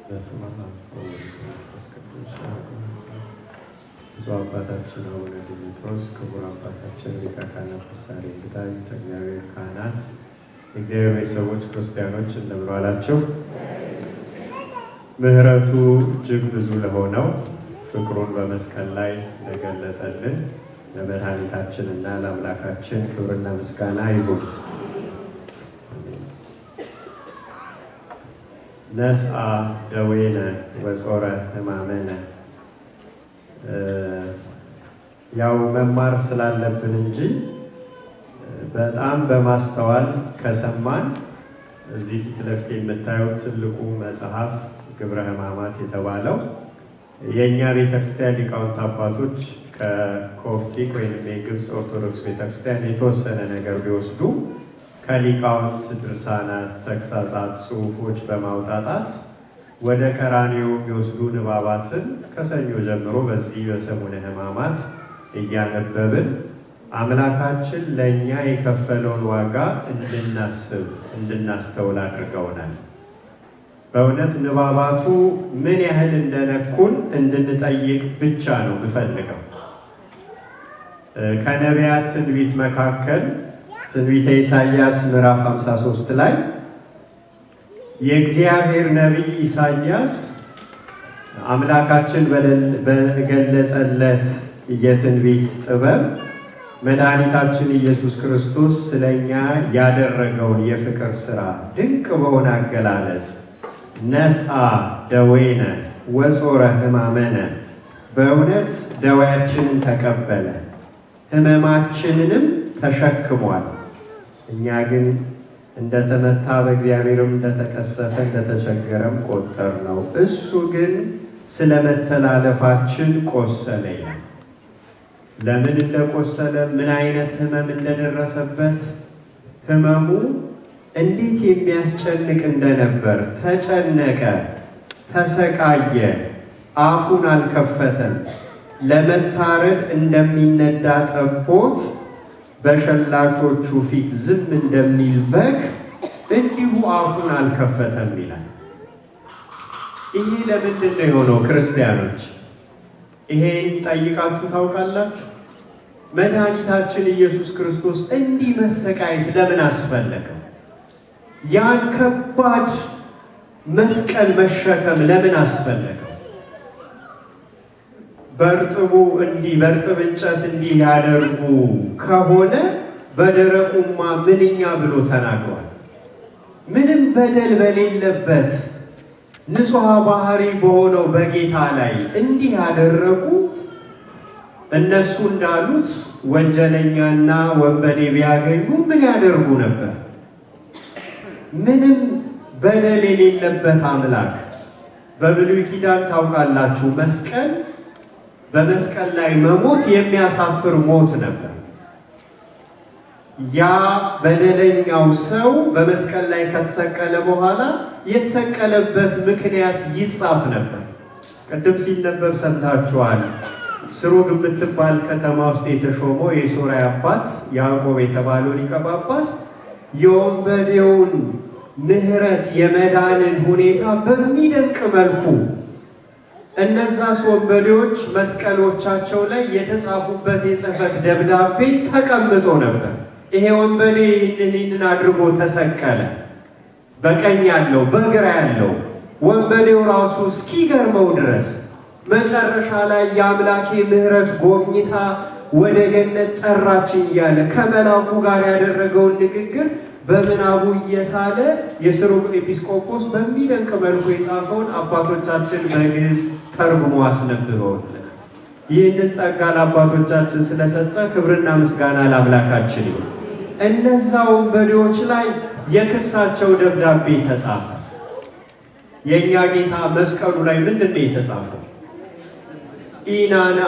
በስመ አብ ወወልድ ወመንፈስ ቅዱስ ብፁዕ አባታችን አቡነ ዲሜጥሮስ፣ ክቡር አባታችን ሊቀ ካህናት ምሳሌ እንግዳይ፣ እግዚአብሔር ካህናት፣ የእግዚአብሔር ቤተሰቦች ክርስቲያኖች እንደምን ዋላችሁ? ምሕረቱ እጅግ ብዙ ለሆነው ፍቅሩን በመስቀል ላይ ለገለጸልን ለመድኃኒታችን እና ለአምላካችን ክብርና ምስጋና ይሁን። ነስአ ደዌነ ወጾረ ሕማመነ። ያው መማር ስላለብን እንጂ በጣም በማስተዋል ከሰማን እዚህ ፊት ለፊት የምታዩት ትልቁ መጽሐፍ ግብረ ሕማማት የተባለው የእኛ ቤተክርስቲያን ሊቃውንት አባቶች ከኮፕቲክ ወይም የግብፅ ኦርቶዶክስ ቤተክርስቲያን የተወሰነ ነገር ቢወስዱ ከሊቃውንት ድርሳናት፣ ተግሳጻት፣ ጽሑፎች በማውጣጣት ወደ ቀራንዮ የሚወስዱ ንባባትን ከሰኞ ጀምሮ በዚህ በሰሙነ ሕማማት እያነበብን አምላካችን ለእኛ የከፈለውን ዋጋ እንድናስብ እንድናስተውል አድርገውናል። በእውነት ንባባቱ ምን ያህል እንደነኩን እንድንጠይቅ ብቻ ነው የምፈልገው። ከነቢያት ትንቢት መካከል ትንቢተ ኢሳይያስ ምዕራፍ 53 ላይ የእግዚአብሔር ነቢይ ኢሳይያስ አምላካችን በገለጸለት የትንቢት ጥበብ መድኃኒታችን ኢየሱስ ክርስቶስ ስለኛ ያደረገውን የፍቅር ሥራ ድንቅ በሆነ አገላለጽ ነስአ ደዌነ ወጾረ ሕማመነ፣ በእውነት ደዌያችንን ተቀበለ ሕመማችንንም ተሸክሟል። እኛ ግን እንደተመታ በእግዚአብሔርም እንደተቀሰፈ እንደተቸገረም ቆጠር ነው። እሱ ግን ስለ መተላለፋችን ቆሰለ ይላል። ለምን እንደቆሰለ፣ ምን አይነት ሕመም እንደደረሰበት፣ ሕመሙ እንዴት የሚያስጨንቅ እንደነበር፣ ተጨነቀ፣ ተሰቃየ፣ አፉን አልከፈተም። ለመታረድ እንደሚነዳ ጠቦት በሸላቾቹ ፊት ዝም እንደሚል በግ እንዲሁ አፉን አልከፈተም ይላል። ይሄ ለምንድን ነው የሆነው? ክርስቲያኖች ይሄን ጠይቃችሁ ታውቃላችሁ? መድኃኒታችን ኢየሱስ ክርስቶስ እንዲህ መሰቃየት ለምን አስፈለገው? ያን ከባድ መስቀል መሸከም ለምን አስፈለገው? በእርጥቡ እንዲህ በእርጥብ እንጨት እንዲህ ያደርጉ ከሆነ በደረቁማ ምንኛ ብሎ ተናግሯል። ምንም በደል በሌለበት ንጹሐ ባህሪ በሆነው በጌታ ላይ እንዲህ ያደረጉ እነሱ እንዳሉት ወንጀለኛና ወንበዴ ቢያገኙ ምን ያደርጉ ነበር? ምንም በደል የሌለበት አምላክ። በብሉይ ኪዳን ታውቃላችሁ መስቀል በመስቀል ላይ መሞት የሚያሳፍር ሞት ነበር። ያ በደለኛው ሰው በመስቀል ላይ ከተሰቀለ በኋላ የተሰቀለበት ምክንያት ይጻፍ ነበር። ቅድም ሲነበብ ሰምታችኋል። ስሩግ የምትባል ከተማ ውስጥ የተሾመው የሶርያ አባት ያዕቆብ የተባለው ሊቀ ጳጳስ የወንበዴውን ምሕረት የመዳንን ሁኔታ በሚደንቅ መልኩ እነዛ ወንበዴዎች መስቀሎቻቸው ላይ የተጻፉበት የጽሕፈት ደብዳቤ ተቀምጦ ነበር። ይሄ ወንበዴ ይህንን አድርጎ ተሰቀለ። በቀኝ ያለው በግራ ያለው ወንበዴው ራሱ እስኪገርመው ድረስ መጨረሻ ላይ የአምላኬ ምሕረት ጎብኝታ ወደ ገነት ጠራችኝ እያለ ከመላኩ ጋር ያደረገውን ንግግር በምናቡ እየሳለ የስሩግ ኤጲስቆጶስ በሚደንቅ መልኩ የጻፈውን አባቶቻችን በግዕዝ ተርጉሞ አስነብበውልን። ይህንን ጸጋ ለአባቶቻችን ስለሰጠ ክብርና ምስጋና ለአምላካችን ይሁን። እነዛ ወንበዴዎች ላይ የክሳቸው ደብዳቤ ተጻፈ። የእኛ ጌታ መስቀሉ ላይ ምንድን ነው የተጻፈው? ኢናና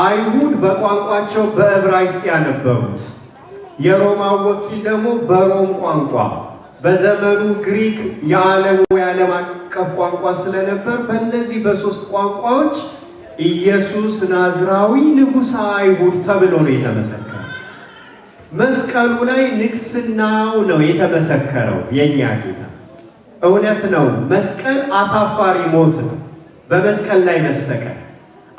አይሁድ በቋንቋቸው በዕብራይስጥ ያነበቡት፣ የሮማው ወኪል ደግሞ በሮም ቋንቋ፣ በዘመኑ ግሪክ የዓለሙ የዓለም አቀፍ ቋንቋ ስለነበር በእነዚህ በሶስት ቋንቋዎች ኢየሱስ ናዝራዊ ንጉሠ አይሁድ ተብሎ ነው የተመሰከረ። መስቀሉ ላይ ንግስናው ነው የተመሰከረው። የእኛ ጌታ እውነት ነው መስቀል አሳፋሪ ሞት ነው በመስቀል ላይ መሰቀል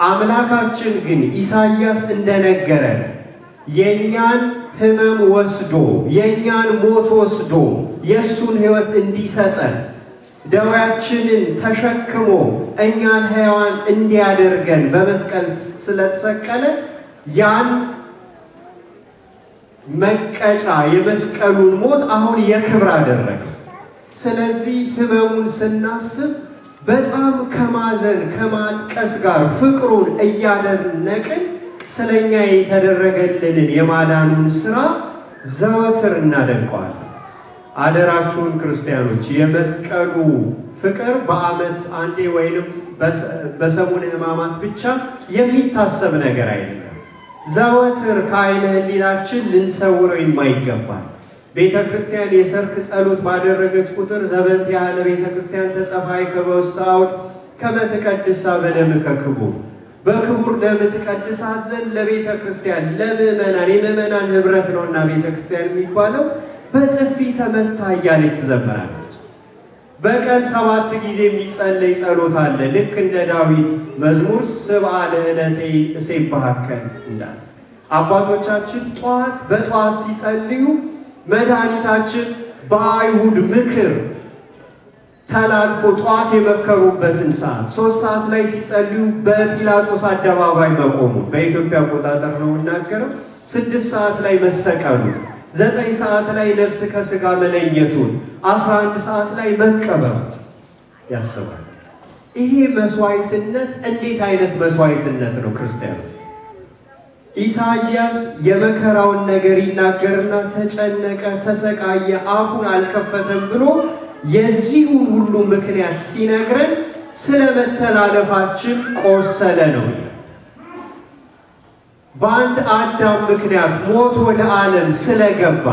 አምላካችን ግን ኢሳይያስ እንደነገረን የኛን ህመም ወስዶ የኛን ሞት ወስዶ የሱን ህይወት እንዲሰጠን ደዌያችንን ተሸክሞ እኛን ሕያዋን እንዲያደርገን በመስቀል ስለተሰቀለ ያን መቀጫ የመስቀሉን ሞት አሁን የክብር አደረገ። ስለዚህ ህመሙን ስናስብ በጣም ከማዘን ከማልቀስ ጋር ፍቅሩን እያደነቅን ስለኛ የተደረገልንን የማዳኑን ስራ ዘወትር እናደንቀዋለን። አደራችሁን ክርስቲያኖች የመስቀሉ ፍቅር በዓመት አንዴ ወይንም በሰሙነ ሕማማት ብቻ የሚታሰብ ነገር አይደለም። ዘወትር ከዓይነ ሕሊናችን ልንሰውረው የማይገባል። ቤተ ክርስቲያን የሰርክ ጸሎት ባደረገች ቁጥር ዘበንት ያለ ቤተ ክርስቲያን ተጸፋይ ከበውስተ አውድ ከመ ትቀድሳ በደምከ ክቡር በክቡር ደም ትቀድሳት ዘንድ ለቤተ ክርስቲያን ለምእመናን የምእመናን ህብረት ነውና ቤተ ክርስቲያን የሚባለው በጥፊ ተመታ እያለች ትዘምራለች። በቀን 7 ጊዜ የሚጸለይ ጸሎት አለ። ልክ እንደ ዳዊት መዝሙር ስብዓ ለዕለቴ እሴብሐከ እንዳለ አባቶቻችን በጠዋት ሲጸልዩ መድኃኒታችን በአይሁድ ምክር ተላልፎ ጠዋት የመከሩበትን ሰዓት 3 ሰዓት ላይ ሲጸልዩ በጲላጦስ አደባባይ መቆሙ በኢትዮጵያ አቆጣጠር ነው እናገረው 6 ሰዓት ላይ መሰቀሉ 9 ሰዓት ላይ ነፍስ ከስጋ መለየቱን 11 ሰዓት ላይ መቀበሩ ያስባል። ይሄ መስዋዕትነት እንዴት አይነት መስዋዕትነት ነው ክርስቲያኑ? ኢሳይያስ የመከራውን ነገር ይናገርና ተጨነቀ፣ ተሰቃየ፣ አፉን አልከፈተም ብሎ የዚሁን ሁሉ ምክንያት ሲነግረን ስለ መተላለፋችን ቆሰለ ነው። በአንድ አዳም ምክንያት ሞት ወደ ዓለም ስለገባ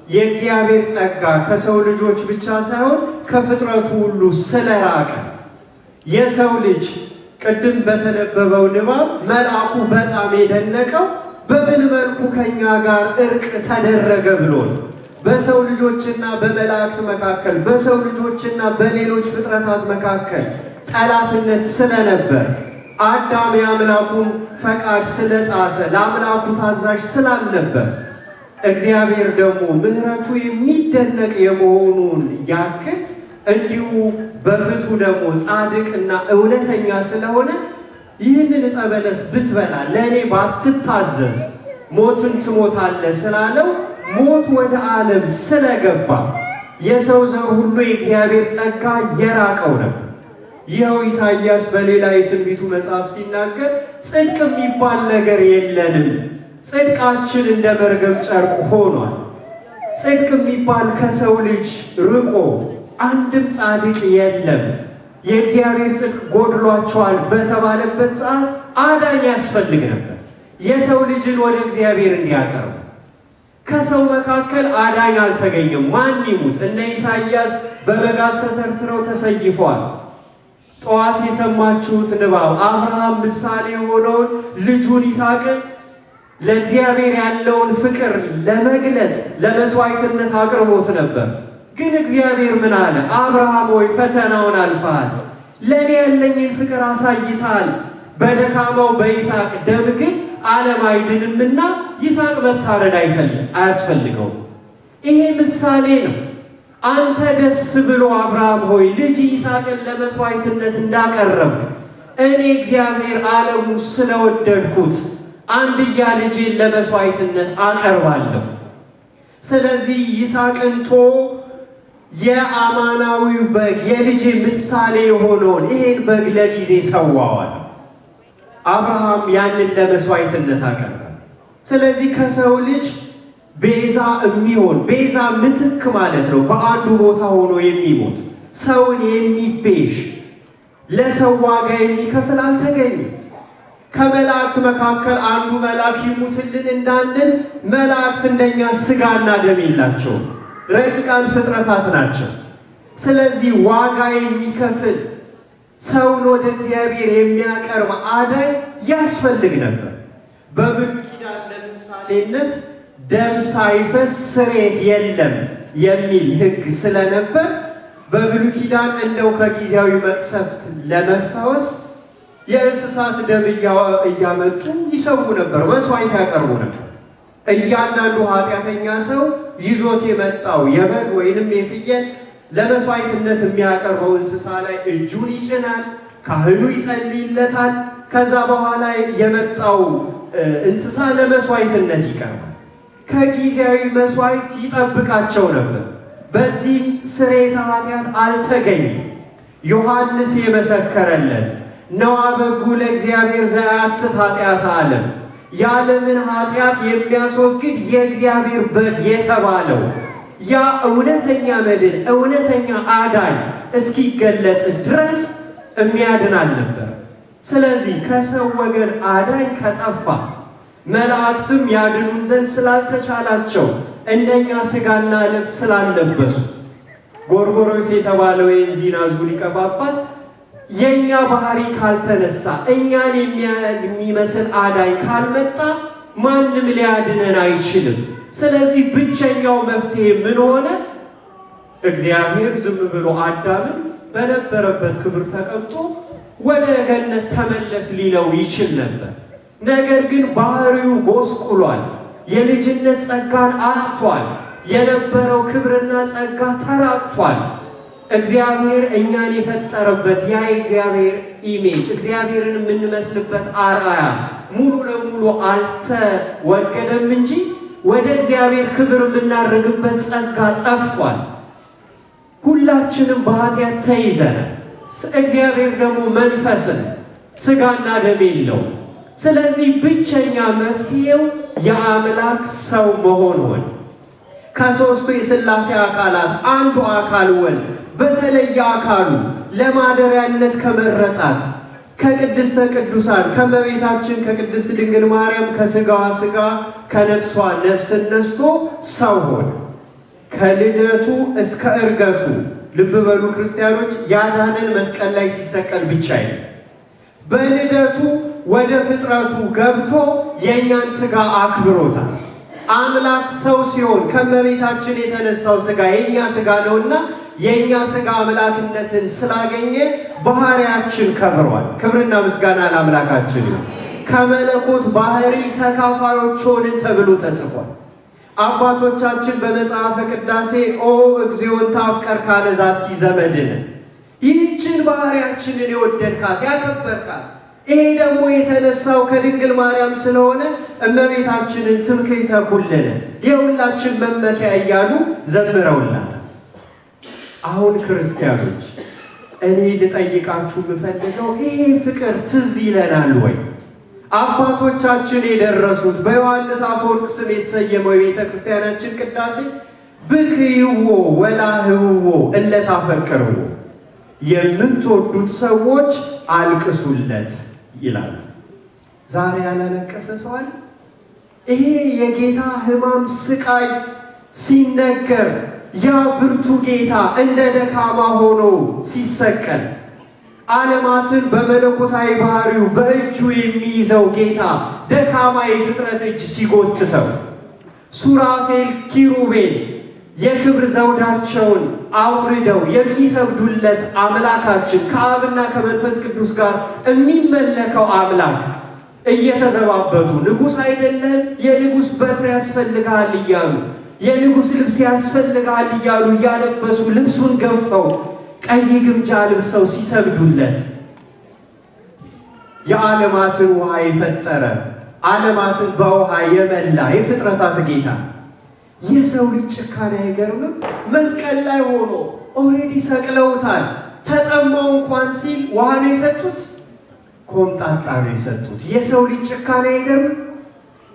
የእግዚአብሔር ጸጋ ከሰው ልጆች ብቻ ሳይሆን ከፍጥረቱ ሁሉ ስለራቀ የሰው ልጅ ቅድም በተነበበው ንባብ መልአኩ በጣም የደነቀው በምን መልኩ ከኛ ጋር እርቅ ተደረገ ብሎ በሰው ልጆችና በመላእክት መካከል በሰው ልጆችና በሌሎች ፍጥረታት መካከል ጠላትነት ስለነበር አዳም የአምላኩን ፈቃድ ስለጣሰ ለአምላኩ ታዛዥ ስላልነበር እግዚአብሔር ደግሞ ምሕረቱ የሚደነቅ የመሆኑን ያክል እንዲሁ በፍቱ ደግሞ ጻድቅና እውነተኛ ስለሆነ ይህንን ዕፀ በለስ ብትበላ ለእኔ ባትታዘዝ ሞትን ትሞታለህ ስላለው ሞት ወደ ዓለም ስለገባ የሰው ዘር ሁሉ የእግዚአብሔር ጸጋ የራቀው ነበር። ይኸው ኢሳይያስ በሌላ የትንቢቱ መጽሐፍ ሲናገር ጽድቅ የሚባል ነገር የለንም፣ ጽድቃችን እንደ መርገም ጨርቅ ሆኗል። ጽድቅ የሚባል ከሰው ልጅ ርቆ አንድም ጻድቅ የለም፣ የእግዚአብሔር ጽድቅ ጎድሏቸዋል በተባለበት ሰዓት አዳኝ ያስፈልግ ነበር፣ የሰው ልጅን ወደ እግዚአብሔር እንዲያቀርቡ። ከሰው መካከል አዳኝ አልተገኘም። ማን ይሙት? እነ ኢሳይያስ በመጋዝ ተተርትረው ተሰይፈዋል። ጠዋት የሰማችሁት ንባብ አብርሃም ምሳሌ የሆነውን ልጁን ይስሐቅን ለእግዚአብሔር ያለውን ፍቅር ለመግለጽ ለመስዋዕትነት አቅርቦት ነበር። ግን እግዚአብሔር ምን አለ? አብርሃም ሆይ ፈተናውን አልፈሃል፣ ለእኔ ያለኝን ፍቅር አሳይተሃል። በደካማው በይስሐቅ ደም ግን ዓለም አይድንምና ይስሐቅ መታረድ አያስፈልገውም። ይሄ ምሳሌ ነው። አንተ ደስ ብሎ አብርሃም ሆይ ልጅ ይስሐቅን ለመስዋዕትነት እንዳቀረብክ እኔ እግዚአብሔር ዓለሙን ስለወደድኩት አንድያ ልጄን ለመስዋዕትነት አቀርባለሁ። ስለዚህ ይስሐቅን የአማናዊው በግ የልጄ ምሳሌ የሆነውን ይሄን በግ ለጊዜ ሰዋዋል። አብርሃም ያንን ለመስዋዕትነት አቀረበ። ስለዚህ ከሰው ልጅ ቤዛ የሚሆን ቤዛ ምትክ ማለት ነው። በአንዱ ቦታ ሆኖ የሚሞት ሰውን የሚቤዥ ለሰው ዋጋ የሚከፍል አልተገኘም። ከመላእክት መካከል አንዱ መልአክ ይሙትልን እንዳንል መላእክት እንደኛ ስጋና ደም የላቸውም፣ ረቂቃን ፍጥረታት ናቸው። ስለዚህ ዋጋ የሚከፍል ሰውን ወደ እግዚአብሔር የሚያቀርብ አዳኝ ያስፈልግ ነበር። በብሉይ ኪዳን ለምሳሌነት ደም ሳይፈስ ስርየት የለም የሚል ሕግ ስለነበር በብሉይ ኪዳን እንደው ከጊዜያዊ መቅሰፍት ለመፈወስ የእንስሳት ደም እያመጡ ይሰዉ ነበር፣ መስዋዕት ያቀርቡ ነበር። እያንዳንዱ ኃጢአተኛ ሰው ይዞት የመጣው የበግ ወይንም የፍየል ለመስዋዕትነት የሚያቀርበው እንስሳ ላይ እጁን ይጭናል፣ ካህኑ ይጸልይለታል። ከዛ በኋላ የመጣው እንስሳ ለመስዋዕትነት ይቀርባል። ከጊዜያዊ መስዋዕት ይጠብቃቸው ነበር። በዚህም ስርየተ ኃጢአት አልተገኘም። ዮሐንስ የመሰከረለት ነዋ በጉ ለእግዚአብሔር ዘያትት ኃጢአተ ዓለም፣ የዓለምን ኃጢአት የሚያስወግድ የእግዚአብሔር በግ የተባለው ያ እውነተኛ መድን እውነተኛ አዳኝ እስኪገለጥ ድረስ የሚያድን አልነበር። ስለዚህ ከሰው ወገን አዳኝ ከጠፋ መላእክትም ያድኑን ዘንድ ስላልተቻላቸው እንደኛ ሥጋና ልብስ ስላለበሱ ጎርጎርዮስ የተባለው የእንዚናዙ ሊቀ ጳጳስ የኛ ባህሪ ካልተነሳ እኛን የሚመስል አዳኝ ካልመጣ ማንም ሊያድነን አይችልም። ስለዚህ ብቸኛው መፍትሄ ምን ሆነ? እግዚአብሔር ዝም ብሎ አዳምን በነበረበት ክብር ተቀምጦ ወደ ገነት ተመለስ ሊለው ይችል ነበር። ነገር ግን ባህሪው ጎስቁሏል፣ የልጅነት ጸጋን አጥቷል፣ የነበረው ክብርና ጸጋ ተራቅቷል። እግዚአብሔር እኛን የፈጠረበት ያ የእግዚአብሔር ኢሜጅ እግዚአብሔርን የምንመስልበት አርአያ ሙሉ ለሙሉ አልተወገደም እንጂ ወደ እግዚአብሔር ክብር የምናርግበት ጸጋ ጠፍቷል። ሁላችንም በኃጢአት ተይዘናል። እግዚአብሔር ደግሞ መንፈስን ሥጋና ደም የለው። ስለዚህ ብቸኛ መፍትሄው የአምላክ ሰው መሆን ሆነ። ከሦስቱ የሥላሴ አካላት አንዱ አካል ወልድ በተለየ አካሉ ለማደሪያነት ከመረጣት ከቅድስተ ቅዱሳን ከመቤታችን ከቅድስት ድንግል ማርያም ከሥጋዋ ሥጋ ከነፍሷ ነፍስን ነስቶ ሰው ሆነ። ከልደቱ እስከ ዕርገቱ ልብ በሉ ክርስቲያኖች፣ ያዳነን መስቀል ላይ ሲሰቀል ብቻ አይደለም። በልደቱ ወደ ፍጥረቱ ገብቶ የእኛን ሥጋ አክብሮታል። አምላክ ሰው ሲሆን ከመቤታችን የተነሳው ሥጋ የእኛ ሥጋ ነውና የእኛ ሥጋ አምላክነትን ስላገኘ ባህሪያችን ከብሯል። ክብርና ምስጋና ለአምላካችን ይሁን። ከመለኮት ባህሪ ተካፋዮች ሆንን ተብሎ ተጽፏል። አባቶቻችን በመጽሐፈ ቅዳሴ ኦ እግዚኦን ታፍቀር ካለ ዛቲ ዘመድን፣ ይህችን ባህሪያችንን የወደድካት ያከበርካት፣ ይሄ ደግሞ የተነሳው ከድንግል ማርያም ስለሆነ እመቤታችንን ትምክህተ ኩልነ የሁላችን መመኪያ እያሉ ዘምረውላት። አሁን ክርስቲያኖች እኔ ልጠይቃችሁ የምፈልገው ይሄ ፍቅር ትዝ ይለናል ወይ? አባቶቻችን የደረሱት በዮሐንስ አፈወርቅ ስም የተሰየመው የቤተ ክርስቲያናችን ቅዳሴ ብክይዎ ወላህውዎ እለታፈቅርዎ፣ የምትወዱት ሰዎች አልቅሱለት ይላል። ዛሬ ያላለቀሰ ሰው አለ? ይሄ የጌታ ሕማም ስቃይ ሲነገር ያ ብርቱ ጌታ እንደ ደካማ ሆኖ ሲሰቀል ዓለማትን በመለኮታዊ ባህሪው በእጁ የሚይዘው ጌታ ደካማ የፍጥረት እጅ ሲጎትተው ሱራፌል ኪሩቤል የክብር ዘውዳቸውን አውርደው የሚሰግዱለት አምላካችን ከአብና ከመንፈስ ቅዱስ ጋር የሚመለከው አምላክ እየተዘባበቱ ንጉሥ አይደለም የንጉሥ በትር ያስፈልጋል እያሉ የንጉሥ ልብስ ያስፈልጋል እያሉ እያለበሱ ልብሱን ገፈው ቀይ ግምጃ ልብሰው ሲሰግዱለት የዓለማትን ውሃ የፈጠረ ዓለማትን በውሃ የመላ የፍጥረታት ጌታ የሰው ልጅ ጭካኔ አይገርምም? መስቀል ላይ ሆኖ ኦልሬዲ ሰቅለውታል። ተጠማው እንኳን ሲል ውሃ ነው የሰጡት፣ ኮምጣጣ ነው የሰጡት። የሰው ልጅ ጭካኔ አይገርምም?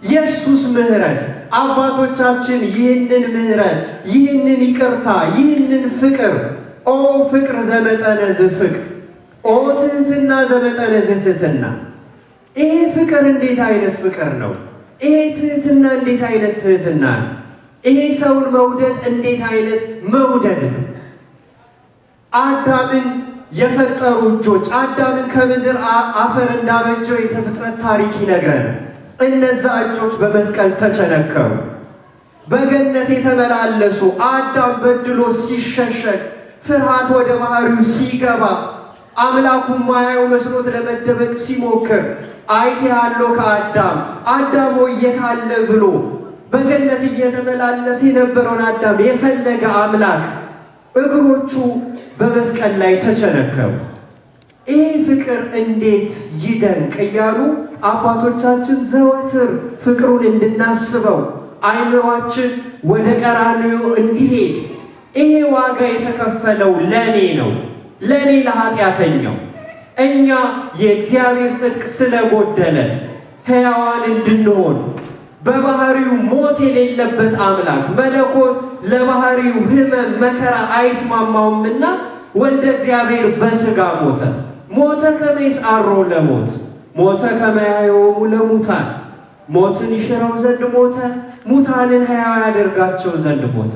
ኢየሱስ ምሕረት አባቶቻችን ይህንን ምሕረት ይህንን ይቅርታ ይህንን ፍቅር ኦ ፍቅር ዘመጠነ ዝፍቅር ኦ ትህትና ዘመጠነ ዝትህትና። ይሄ ፍቅር እንዴት አይነት ፍቅር ነው! ይሄ ትህትና እንዴት አይነት ትህትና ነው! ይሄ ሰውን መውደድ እንዴት አይነት መውደድ ነው! አዳምን የፈጠሩ እጆች አዳምን ከምድር አፈር እንዳበጀው የዘፍጥረት ታሪክ ይነግረናል። እነዛ እጆች በመስቀል ተቸነከሩ። በገነት የተመላለሱ አዳም በድሎ ሲሸሸግ ፍርሃት ወደ ባህሪው ሲገባ አምላኩን ማያው መስሎት ለመደበቅ ሲሞክር አይቴአለሁ ከአዳም አዳም የት አለ ብሎ በገነት እየተመላለሰ የነበረውን አዳም የፈለገ አምላክ እግሮቹ በመስቀል ላይ ተቸነከሩ። ይህ ፍቅር እንዴት ይደንቅ እያሉ አባቶቻችን ዘወትር ፍቅሩን እንድናስበው አይምሯችን ወደ ቀራንዮ እንዲሄድ ይሄ ዋጋ የተከፈለው ለኔ ነው፣ ለኔ ለኃጢአተኛው እኛ የእግዚአብሔር ጽድቅ ስለጎደለን ሕያዋን እንድንሆን በባህሪው ሞት የሌለበት አምላክ መለኮት ለባህሪው ሕመም መከራ አይስማማውምና ወልደ እግዚአብሔር በሥጋ ሞተ። ሞተ ከመ ይስዓሮ ለሞት ሞተ ከመ ያሕዮሙ ለሙታን ሞትን ይሽረው ዘንድ ሞተ፣ ሙታንን ሕያው ያደርጋቸው ዘንድ ሞተ።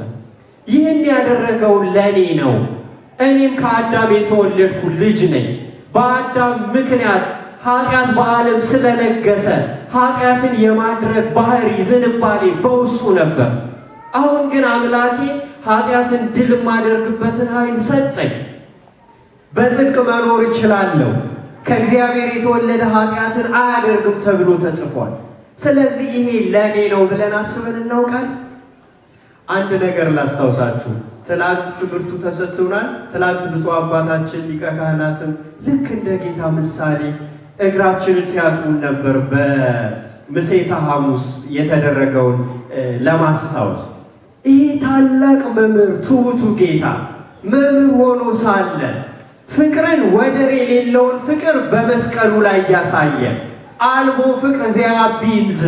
ይህን ያደረገው ለኔ ነው። እኔም ከአዳም የተወለድኩ ልጅ ነኝ። በአዳም ምክንያት ኃጢአት በዓለም ስለነገሰ ኃጢአትን የማድረግ ባህሪ ዝንባሌ በውስጡ ነበር። አሁን ግን አምላኬ ኃጢአትን ድል የማደርግበትን ኃይል ሰጠኝ። በጽድቅ መኖር እችላለሁ። ከእግዚአብሔር የተወለደ ኃጢአትን አያደርግም ተብሎ ተጽፏል። ስለዚህ ይሄ ለኔ ነው ብለን አስበን እናውቃል። አንድ ነገር ላስታውሳችሁ። ትላንት ትምህርቱ ተሰጥቶናል። ትላንት ብፁዕ አባታችን ሊቀ ካህናትም ልክ እንደ ጌታ ምሳሌ እግራችንን ሲያጥቡን ነበር። በምሴተ ሐሙስ የተደረገውን ለማስታወስ ይሄ ታላቅ መምህር ትሑቱ ጌታ መምህር ሆኖ ሳለ ፍቅርን ወደር የሌለውን ፍቅር በመስቀሉ ላይ ያሳየ አልቦ ፍቅር ዘያቢምዝ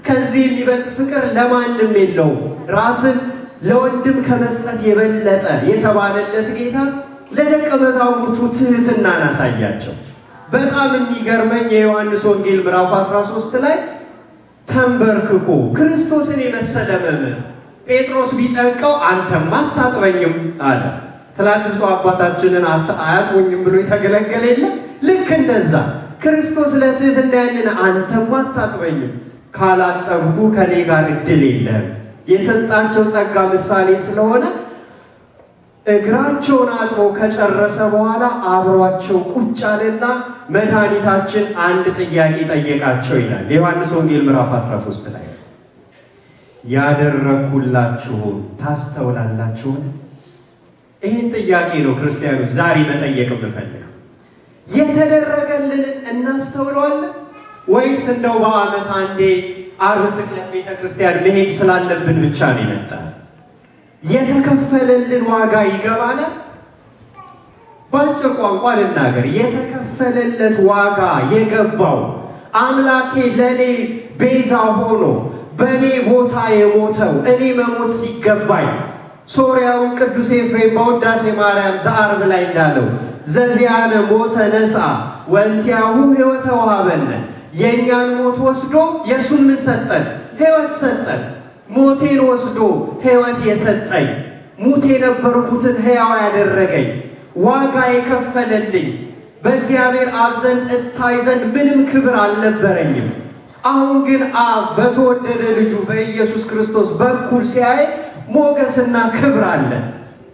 ከዚህ የሚበልጥ ፍቅር ለማንም የለውም። ራስን ለወንድም ከመስጠት የበለጠ የተባለለት ጌታ ለደቀ መዛሙርቱ ትህትናን አሳያቸው። በጣም የሚገርመኝ የዮሐንስ ወንጌል ምዕራፍ 13 ላይ ተንበርክኮ ክርስቶስን የመሰለ መምህር ጴጥሮስ ቢጨንቀው አንተማ አታጥበኝም አለ። ትላንት ብፁዕ አባታችንን አያጥቡኝም ብሎ የተገለገለ የለም። ልክ እንደዛ ክርስቶስ ለትህትና ያንን አንተማ አታጥበኝም ካላጠብኩ ከኔ ጋር እድል የለም የሰጣቸው ጸጋ ምሳሌ ስለሆነ እግራቸውን አጥቦ ከጨረሰ በኋላ አብሯቸው ቁጭ አለና መድኃኒታችን አንድ ጥያቄ ጠየቃቸው ይላል ዮሐንስ ወንጌል ምዕራፍ 13 ላይ ያደረኩላችሁን ታስተውላላችሁን? ይህን ጥያቄ ነው ክርስቲያኖች ዛሬ መጠየቅ የምፈልገው። የተደረገልንን እናስተውለዋለን ወይስ እንደው በዓመት አንዴ ዓርብ ስቅለት ቤተ ክርስቲያን መሄድ ስላለብን ብቻ ነው ይመጣል? የተከፈለልን ዋጋ ይገባናል? በአጭር ቋንቋ ልናገር፣ የተከፈለለት ዋጋ የገባው አምላኬ ለእኔ ቤዛ ሆኖ በእኔ ቦታ የሞተው እኔ መሞት ሲገባኝ ሶርያዊ ቅዱስ ኤፍሬም በውዳሴ ማርያም ዘዓርብ ላይ እንዳለው ዘዚያነ ሞተ ነስአ ወእንቲአሁ ሕይወተ ወሀበነ የእኛን ሞት ወስዶ የእሱን ምን ሰጠን? ሕይወት ሰጠን። ሞቴን ወስዶ ሕይወት የሰጠኝ ሙት የነበርኩትን ሕያው ያደረገኝ ዋጋ የከፈለልኝ በእግዚአብሔር አብ ዘንድ እታይ ዘንድ ምንም ክብር አልነበረኝም። አሁን ግን አብ በተወደደ ልጁ በኢየሱስ ክርስቶስ በኩል ሲያይ ሞገስና ክብር አለ።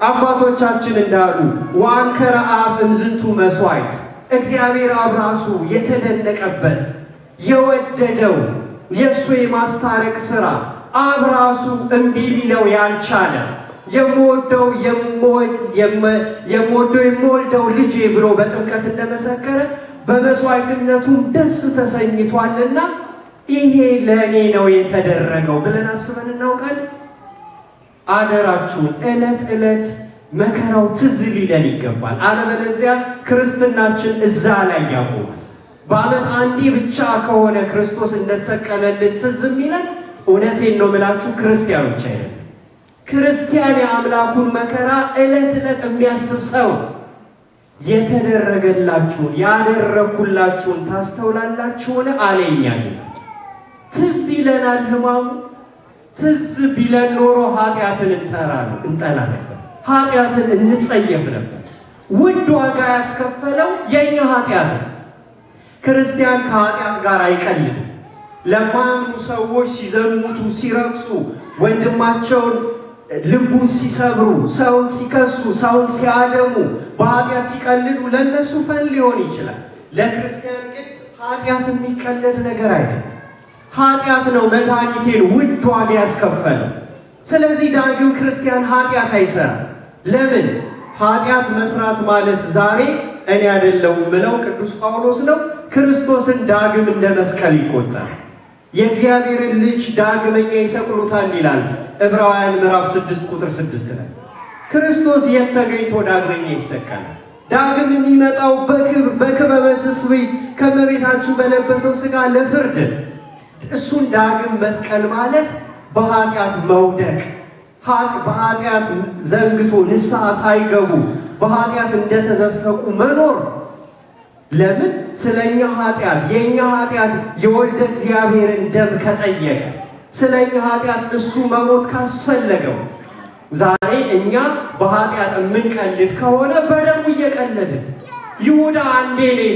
አባቶቻችን እንዳሉ ወአንከረ አብ እምዝንቱ መስዋዕት እግዚአብሔር አብ ራሱ የተደነቀበት የወደደው የእሱ የማስታረቅ ሥራ አብ ራሱ እምቢ ሊለው ያልቻለ የምወደው የምወልደው ልጄ ብሎ በጥምቀት እንደመሰከረ በመስዋዕትነቱም ደስ ተሰኝቷልና ይሄ ለእኔ ነው የተደረገው ብለን አስበን እናውቃለን? አደራችሁን ዕለት ዕለት መከራው ትዝ ሊለን ይገባል። አለበለዚያ ክርስትናችን እዛ ላይ ያቆማል። በዓመት አንዴ ብቻ ከሆነ ክርስቶስ እንደተሰቀለልን ትዝ የሚለን እውነቴን ነው የምላችሁ ክርስቲያኖች አይደለም። ክርስቲያን የአምላኩን መከራ ዕለት ዕለት የሚያስብ ሰው የተደረገላችሁን ያደረኩላችሁን ታስተውላላችሁን አለኛ ጌታ። ትዝ ይለናል ሕማሙ። ትዝ ቢለን ኖሮ ኃጢአትን እንጠላ ነበር፣ ኃጢአትን እንጸየፍ ነበር። ውድ ዋጋ ያስከፈለው የኛ ኃጢአት ነው። ክርስቲያን ከኃጢአት ጋር አይቀልድም። ለማያምኑ ሰዎች ሲዘሙቱ ሲረክሱ ወንድማቸውን ልቡን ሲሰብሩ ሰውን ሲከሱ ሰውን ሲያደሙ በኃጢአት ሲቀልዱ ለነሱ ፈን ሊሆን ይችላል። ለክርስቲያን ግን ኃጢአት የሚቀለድ ነገር አይደለም። ኃጢአት ነው መድኃኒቴን ውድ ዋጋ ያስከፈለው። ስለዚህ ዳግም ክርስቲያን ኃጢአት አይሰራም። ለምን? ኃጢአት መስራት ማለት ዛሬ እኔ አይደለሁም ብለው ቅዱስ ጳውሎስ ነው ክርስቶስን ዳግም እንደ መስቀል ይቆጠራል። የእግዚአብሔርን ልጅ ዳግመኛ ይሰቅሉታል ይላል ዕብራውያን ምዕራፍ 6 ቁጥር 6 ላይ። ክርስቶስ የት ተገኝቶ ዳግመኛ ይሰቀላል? ዳግም የሚመጣው በክበበ ትስብእት ከእመቤታችን በለበሰው ሥጋ ለፍርድ። እሱን ዳግም መስቀል ማለት በኃጢአት መውደቅ፣ በኃጢአት ዘንግቶ ንስሐ ሳይገቡ በኃጢአት እንደተዘፈቁ መኖር። ለምን? ስለኛ ኃጢአት የኛ ኃጢአት የወልደ እግዚአብሔርን ደም ከጠየቀ ስለኛ ኃጢአት እሱ መሞት ካስፈለገው ዛሬ እኛ በኃጢአት የምንቀልድ ከሆነ በደሙ እየቀለድን። ይሁዳ አንዴ ነው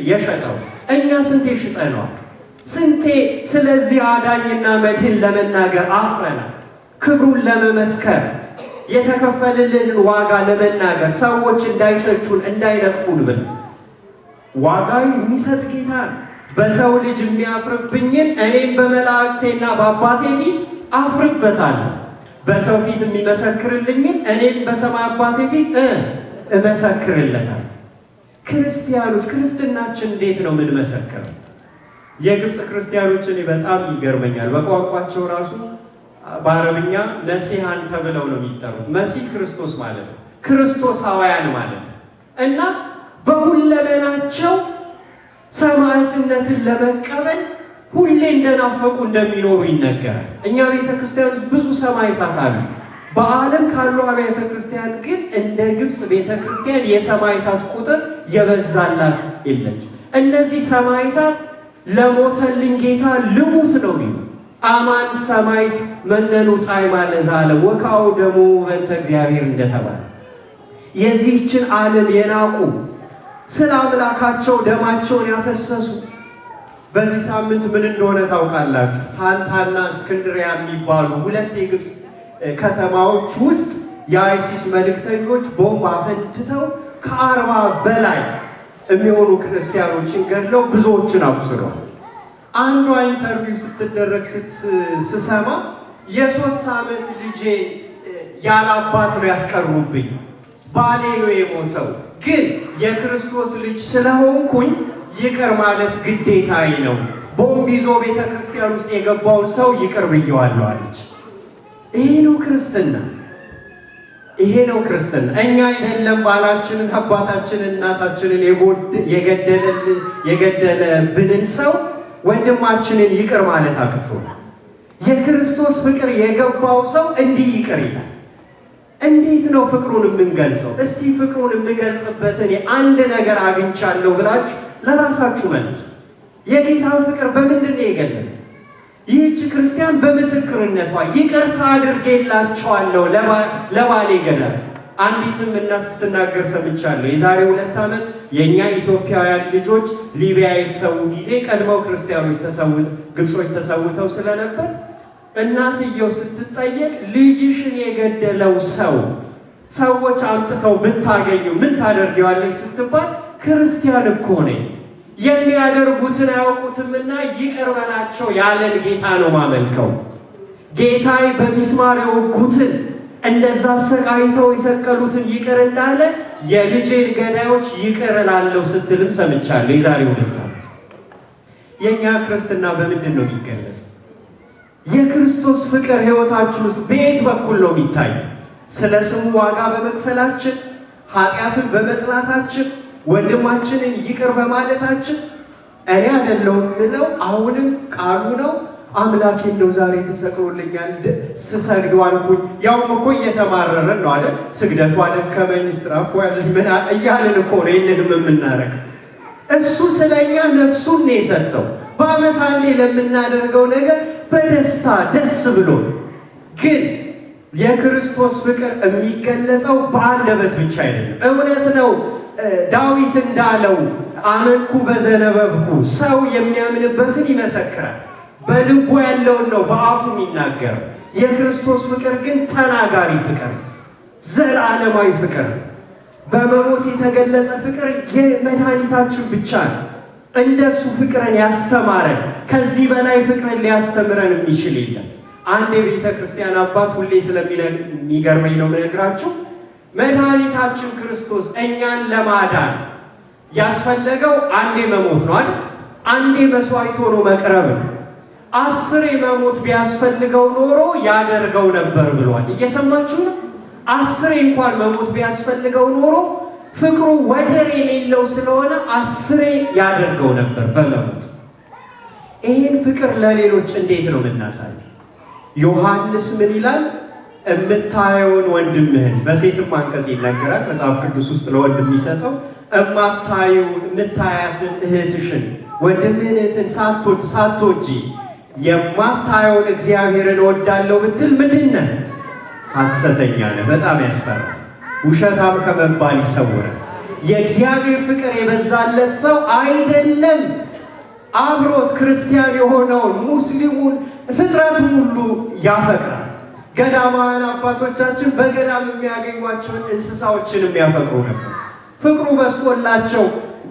የሸጠው፣ እኛ ስንቴ ሽጠነዋል? ስንቴ ስለዚህ አዳኝና መድህን ለመናገር አፍረናል። ክብሩን ለመመስከር የተከፈልልን ዋጋ ለመናገር ሰዎች እንዳይተቹን እንዳይነቅፉን ብለን ዋጋ የሚሰጥ ጌታ ነው። በሰው ልጅ የሚያፍርብኝን እኔም በመላእክቴና በአባቴ ፊት አፍርበታለሁ። በሰው ፊት የሚመሰክርልኝን እኔም በሰማይ አባቴ ፊት እመሰክርለታለሁ። ክርስቲያኖች ክርስትናችን እንዴት ነው የምንመሰክረው? የግብፅ ክርስቲያኖችን በጣም ይገርመኛል። በቋንቋቸው ራሱ በአረብኛ መሲሐን ተብለው ነው የሚጠሩት። መሲህ ክርስቶስ ማለት ነው፣ ክርስቶሳውያን ማለት ነው። እና በሁለመናቸው ሰማዕትነትን ለመቀበል ሁሌ እንደናፈቁ እንደሚኖሩ ይነገራል። እኛ ቤተ ክርስቲያን ውስጥ ብዙ ሰማዕታት አሉ። በዓለም ካሉ አብያተ ክርስቲያን ግን እንደ ግብፅ ቤተ ክርስቲያን የሰማዕታት ቁጥር የበዛላት የለች። እነዚህ ሰማዕታት ለሞተልኝ ጌታ ልሙት ነው የሚሉ አማን ሰማዕት መነኑ ጣዕመ ለዘላለም ወካው ደሙ በእንተ እግዚአብሔር እንደተባለ የዚህችን ዓለም የናቁ ስለ አምላካቸው ደማቸውን ያፈሰሱ። በዚህ ሳምንት ምን እንደሆነ ታውቃላችሁ? ታንታና እስክንድሪያ የሚባሉ ሁለት የግብፅ ከተማዎች ውስጥ የአይሲስ መልእክተኞች ቦምብ አፈንድተው ከ40 በላይ የሚሆኑ ክርስቲያኖችን ገድለው ብዙዎችን አቁስለዋል። አንዷ ኢንተርቪው ስትደረግ ስሰማ የ3 ዓመት ልጄ ያላባት ነው ያስቀሩብኝ፣ ባሌ ነው የሞተው፣ ግን የክርስቶስ ልጅ ስለሆንኩኝ ይቅር ማለት ግዴታዬ ነው። ቦምብ ይዞ ቤተ ክርስቲያን ውስጥ የገባውን ሰው ይቅር ብየዋለሁ አለች። ይሄ ነው ክርስትና። ይሄ ነው ክርስትና። እኛ አይደለም ባላችንን፣ አባታችንን፣ እናታችንን የገደለብንን ሰው ወንድማችንን ይቅር ማለት አቅቶናል። የክርስቶስ ፍቅር የገባው ሰው እንዲህ ይቅር ይላል። እንዴት ነው ፍቅሩን የምንገልጸው? እስቲ ፍቅሩን የምገልጽበትን አንድ ነገር አግኝቻለሁ ብላችሁ ለራሳችሁ መልሱ። የጌታን ፍቅር በምንድን ነው የገለጸ? ይህች ክርስቲያን በምስክርነቷ ይቅርታ አድርጌላቸዋለሁ ለባሌ ገዳም። አንዲትም እናት ስትናገር ሰምቻለሁ። የዛሬ 2 ዓመት የእኛ ኢትዮጵያውያን ልጆች ሊቢያ የተሰዉ ጊዜ ቀድመው ክርስቲያኖች ግብጾች ተሰውተው ስለነበር እናትየው ስትጠየቅ ልጅሽን የገደለው ሰው ሰዎች አምጥተው ብታገኙ ምን ታደርጊዋለሽ ስትባል ክርስቲያን እኮ ነኝ የሚያደርጉትን አያውቁትምና ይቅር በላቸው ያለን ጌታ ነው ማመልከው። ጌታዬ በሚስማር የወጉትን እንደዛ ሰቃይተው የሰቀሉትን ይቅር እንዳለ የልጄን ገዳዮች ይቅር እላለሁ ስትልም ሰምቻለሁ። የዛሬ 2 ዓመት የእኛ ክርስትና በምንድን ነው የሚገለጽ? የክርስቶስ ፍቅር ሕይወታችን ውስጥ በየት በኩል ነው የሚታይ? ስለ ስሙ ዋጋ በመክፈላችን፣ ኃጢአትን በመጥላታችን፣ ወንድማችንን ይቅር በማለታችን? እኔ አይደለሁም ምለው አሁንም ቃሉ ነው። አምላኬ እንደው ዛሬ ተሰቅሎልኛል ስሰግድ ዋልኩኝ። ያውም እኮ እየተማረረን ነው አይደል? ስግደቱ አደከመኝ፣ ስትራፖ ያዘኝ ምን እያልን እኮ ነው ይህንንም የምናደርግ። እሱ ስለኛ ነፍሱን ነው የሰጠው። በዓመት አንዴ ለምናደርገው ነገር በደስታ ደስ ብሎ፣ ግን የክርስቶስ ፍቅር የሚገለጸው በአንደበት ብቻ አይደለም። እውነት ነው ዳዊት እንዳለው አመንኩ በዘነበብኩ፣ ሰው የሚያምንበትን ይመሰክራል። በልቡ ያለውን ነው በአፉ የሚናገረው። የክርስቶስ ፍቅር ግን ተናጋሪ ፍቅር፣ ዘላለማዊ ፍቅር፣ በመሞት የተገለጸ ፍቅር የመድኃኒታችን ብቻ ነው። እንደሱ ፍቅርን ያስተማረን ከዚህ በላይ ፍቅርን ሊያስተምረን የሚችል የለም። አንድ የቤተ ክርስቲያን አባት ሁሌ ስለሚገርመኝ ነው የምነግራችሁ። መድኃኒታችን ክርስቶስ እኛን ለማዳን ያስፈለገው አንዴ መሞት ነው አይደል? አንዴ መስዋዕት ሆኖ መቅረብ ነው። 10 መሞት ቢያስፈልገው ኖሮ ያደርገው ነበር ብሏል። እየሰማችሁ ነው? 10 እንኳን መሞት ቢያስፈልገው ኖሮ ፍቅሩ ወደር የሌለው ስለሆነ 10 ያደርገው ነበር በመሞት። ይህን ፍቅር ለሌሎች እንዴት ነው የምናሳየው? ዮሐንስ ምን ይላል? እምታየውን ወንድምህን፣ በሴትም አንቀጽ ይናገራል መጽሐፍ ቅዱስ ውስጥ ለወንድም የሚሰጠው የምታያትን እህትሽን፣ ወንድምህን እህትን ሳትወጂ የማታየውን እግዚአብሔርን እወዳለሁ ብትል ምንድን ነህ? ሐሰተኛ ነህ። በጣም ያስፈራል። ውሸታም ከመባል ይሰውራል። የእግዚአብሔር ፍቅር የበዛለት ሰው አይደለም አብሮት ክርስቲያን የሆነውን ሙስሊሙን ፍጥረቱን ሁሉ ያፈቅራል። ገዳማውያን አባቶቻችን በገዳም የሚያገኟቸውን እንስሳዎችን የሚያፈቅሩ ነበር። ፍቅሩ በስቶላቸው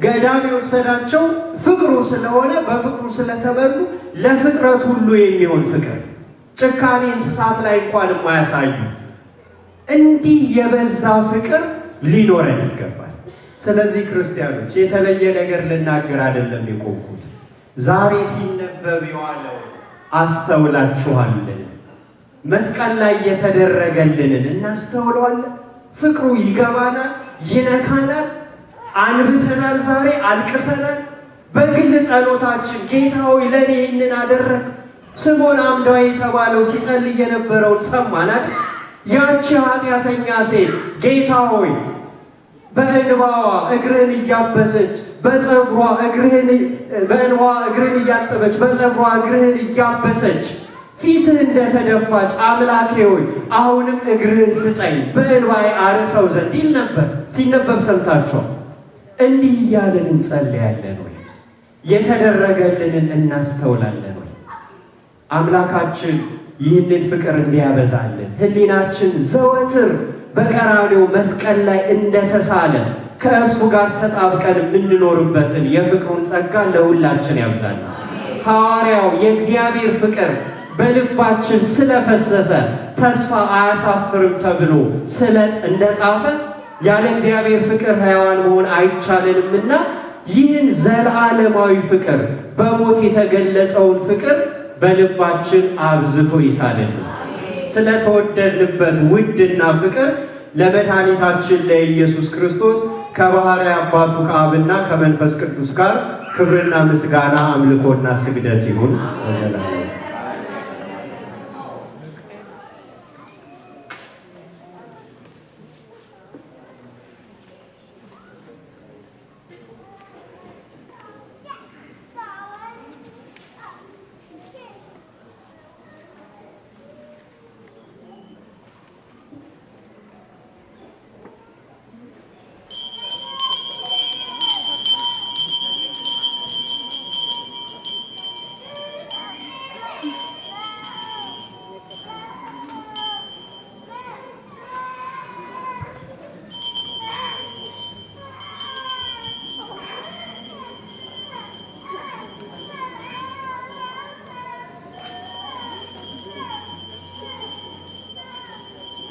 ገዳም የወሰዳቸው ፍቅሩ ስለሆነ በፍቅሩ ስለተበሉ ለፍጥረት ሁሉ የሚሆን ፍቅር፣ ጭካኔ እንስሳት ላይ እንኳን የማያሳዩ እንዲህ የበዛ ፍቅር ሊኖረን ይገባል። ስለዚህ ክርስቲያኖች የተለየ ነገር ልናገር አይደለም የቆምኩት። ዛሬ ሲነበብ የዋለው አስተውላችኋልን? መስቀል ላይ የተደረገልንን እናስተውለዋለን? ፍቅሩ ይገባናል፣ ይነካናል፣ አንብተናል፣ ዛሬ አልቅሰናል። በግል ጸሎታችን ጌታ ሆይ ለእኔ ይህንን አደረግ። ስምዖን አምዳዊ የተባለው ሲጸልይ የነበረውን ሰማን አይደል? ያቺ ኃጢአተኛ ሴት ጌታ ሆይ በእንባዋ እግርህን እያበሰች በእንባዋ እግርህን እያጠበች በፀጉሯ እግርህን እያበሰች ፊትህ እንደተደፋች አምላኬ ሆይ አሁንም እግርህን ስጠኝ በእንባዬ አርሰው ዘንድ ይል ነበር። ሲነበብ ሰምታችኋል። እንዲህ እያልን እንጸልያለን ወይ? የተደረገልንን እናስተውላለን ወይ? አምላካችን ይህንን ፍቅር እንዲያበዛልን ሕሊናችን ዘወትር በቀራንዮው መስቀል ላይ እንደተሳለ ከእርሱ ጋር ተጣብቀን የምንኖርበትን የፍቅሩን ጸጋ ለሁላችን ያብዛል። ሐዋርያው የእግዚአብሔር ፍቅር በልባችን ስለፈሰሰ ተስፋ አያሳፍርም ተብሎ እንደጻፈ ያለ እግዚአብሔር ፍቅር ሕያዋን መሆን አይቻለንምና ይህን ዘላለማዊ ፍቅር በሞት የተገለጸውን ፍቅር በልባችን አብዝቶ ይሳልን። ስለተወደድንበት ውድና ፍቅር ለመድኃኒታችን ለኢየሱስ ክርስቶስ ከባሕርይ አባቱ ከአብና ከመንፈስ ቅዱስ ጋር ክብርና ምስጋና አምልኮና ስግደት ይሁን።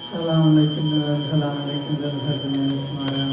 ሰላም ለኪን ሰላም ለኪን ዘመሰግነ ማርያም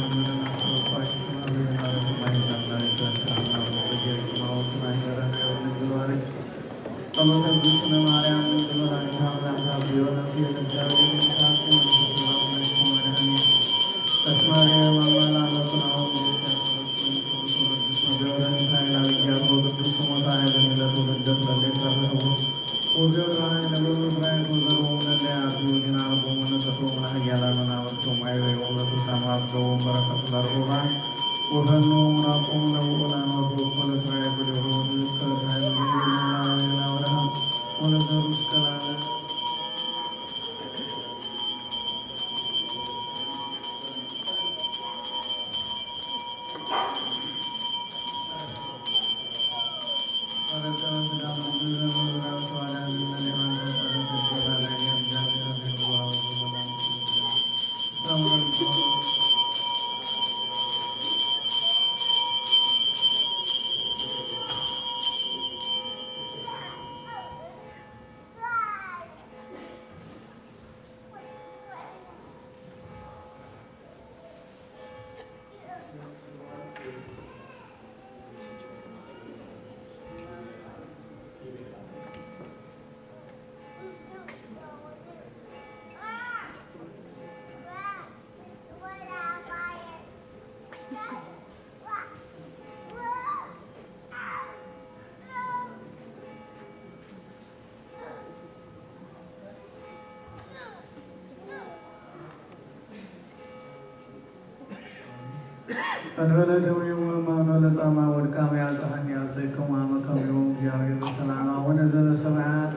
فالولد وما ولزاما والكام يا زهن يا زيكم وامتهم يوم جاوي بسلامة ونزل سمعات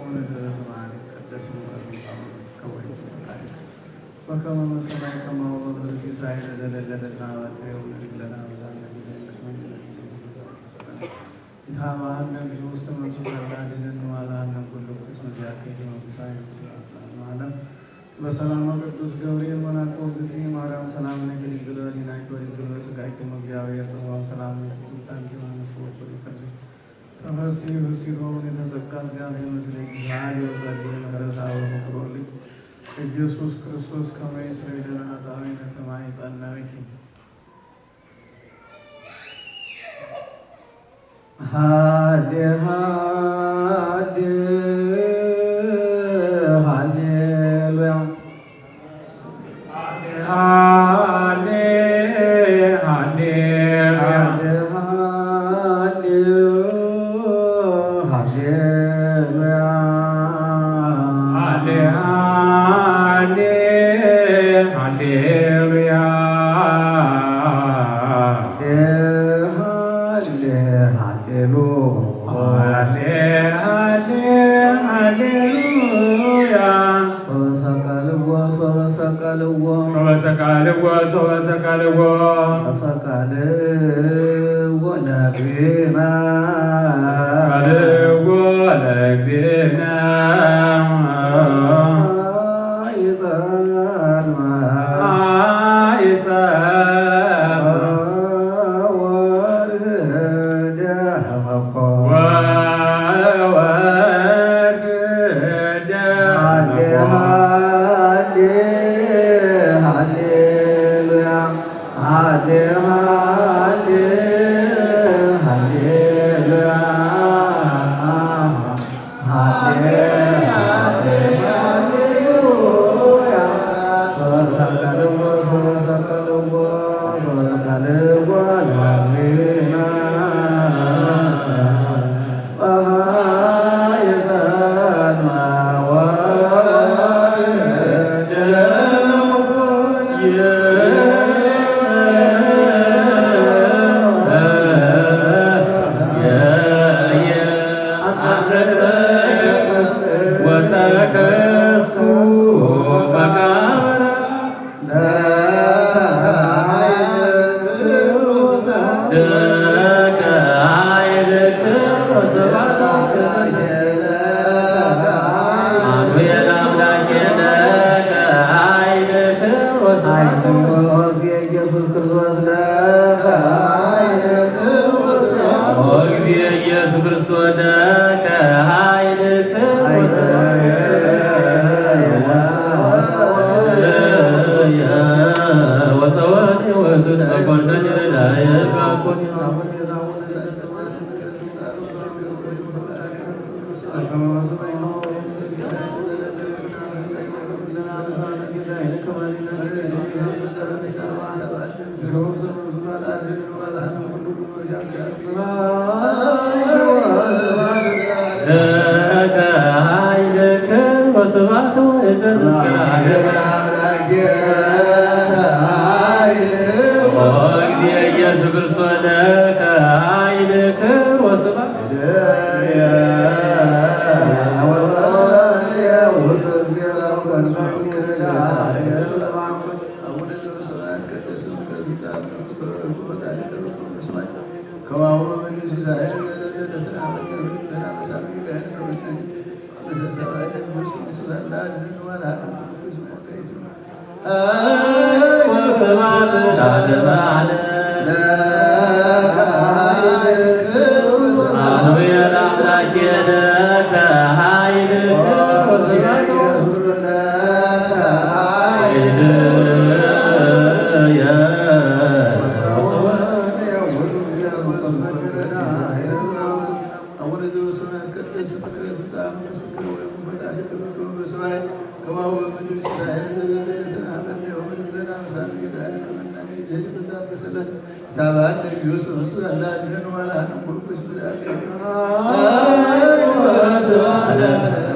ونزل سمعات قدسوا وكما مسمع كما هو بالذي سائر زلل لنا وتيوم لنا إتهام النبي وسلم صلى الله عليه وسلم كل قسم جاكيد وبسائر معلم በሰላም ቅዱስ ገብርኤል መልአክ ወዝቲ ማርያም ሰላም ነግሪ ግሎሪና ኮሪስ ግሎስ ጋይከ መግዚአብሔር ሰው ሰላም ይጣን ዮሐንስ ወልድ ከዚህ ተፈሲ ሁሲሮን የተዘጋ እግዚአብሔር መስለኝ ዛሬ ወዛዴ መረታው ወክሮል ኢየሱስ ክርስቶስ ከመይ እስራኤልን አጣዊ ከተማይ ጸናዊት ሃሌ ሃሌ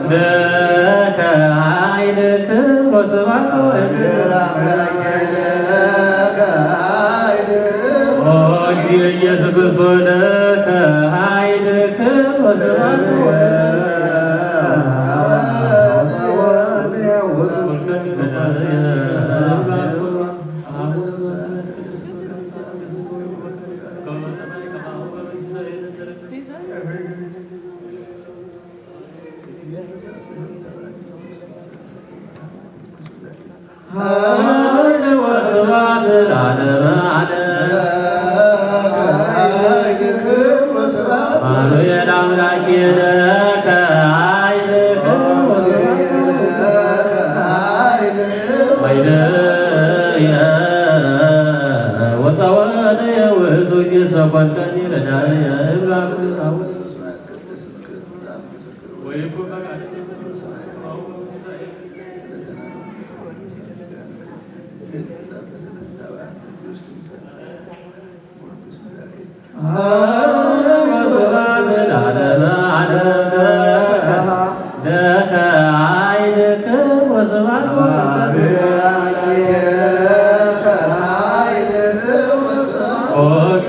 لك عين ኃይል ክብር ወስብሐት ኢየሱስ ክርስቶስ ለከ ኃይል ክብር ወስብሐት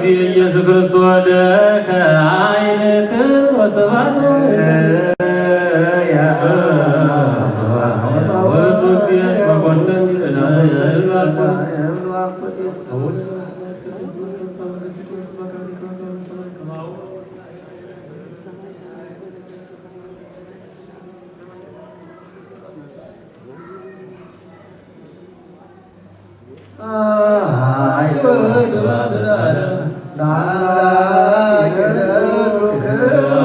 ኢየሱስ ክርስቶስ ለከ ኃይል ክብር ወስብሐት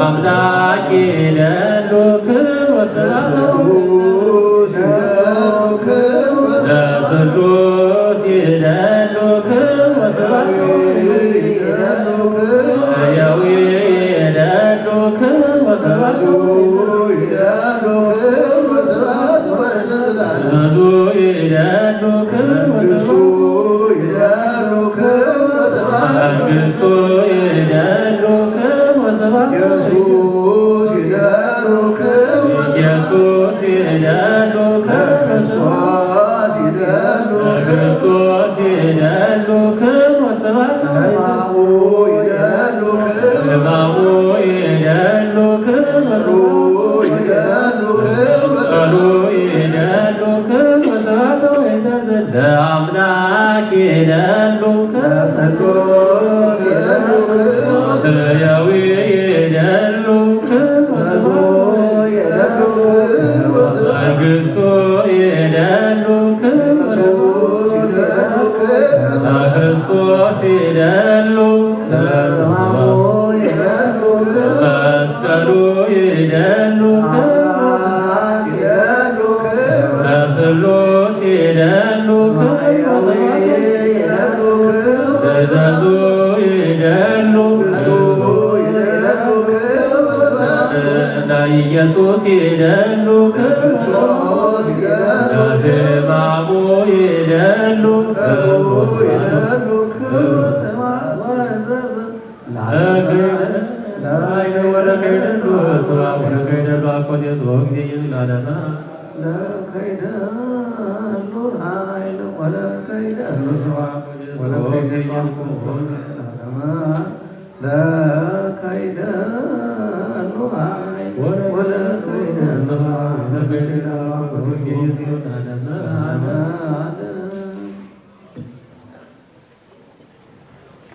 አምላኬ ለሉ ክብር ወስብሐት ለስሉስ ይደሉ ክብር ወስብሐት ሕያው ይደሉ ክብር ወስብሐት ብዙ ይደሉ ክብር ወስብሐት መንግሥቱ ይደሉ ክብር ወስብሐት ኢየሱስ ይደሉ ክብር ወስብሐት ክርስቶስ ይደሉ ክብር ወስብሐት ሕማሙ ይደሉ ክብር መስቀሉ ይደሉ ክብር ወስብሐት ወይዘዝል ለአምላክ ይደሉ ሕያው ይደሉ ክብር መንግሥቱ ይደሉ ክብር ክርስቶስ ይደሉ መስቀሉ ይደሉ ለስሉስ ይደሉ እዘዙ ይደሉ ለኢየሱስ ይደሉ ለሕማሙ ይደሉ ወለከይደሉ ስብሐት ወለከይደሉ አኮቴቱ ጊዜ ላለና ለከይደሉ ኃይል ወለከይደሉ ስብሐት ወለከይደሉ ለከይደሉ ኃይል ወለከይደሉ ስብሐት ወለከይደሉ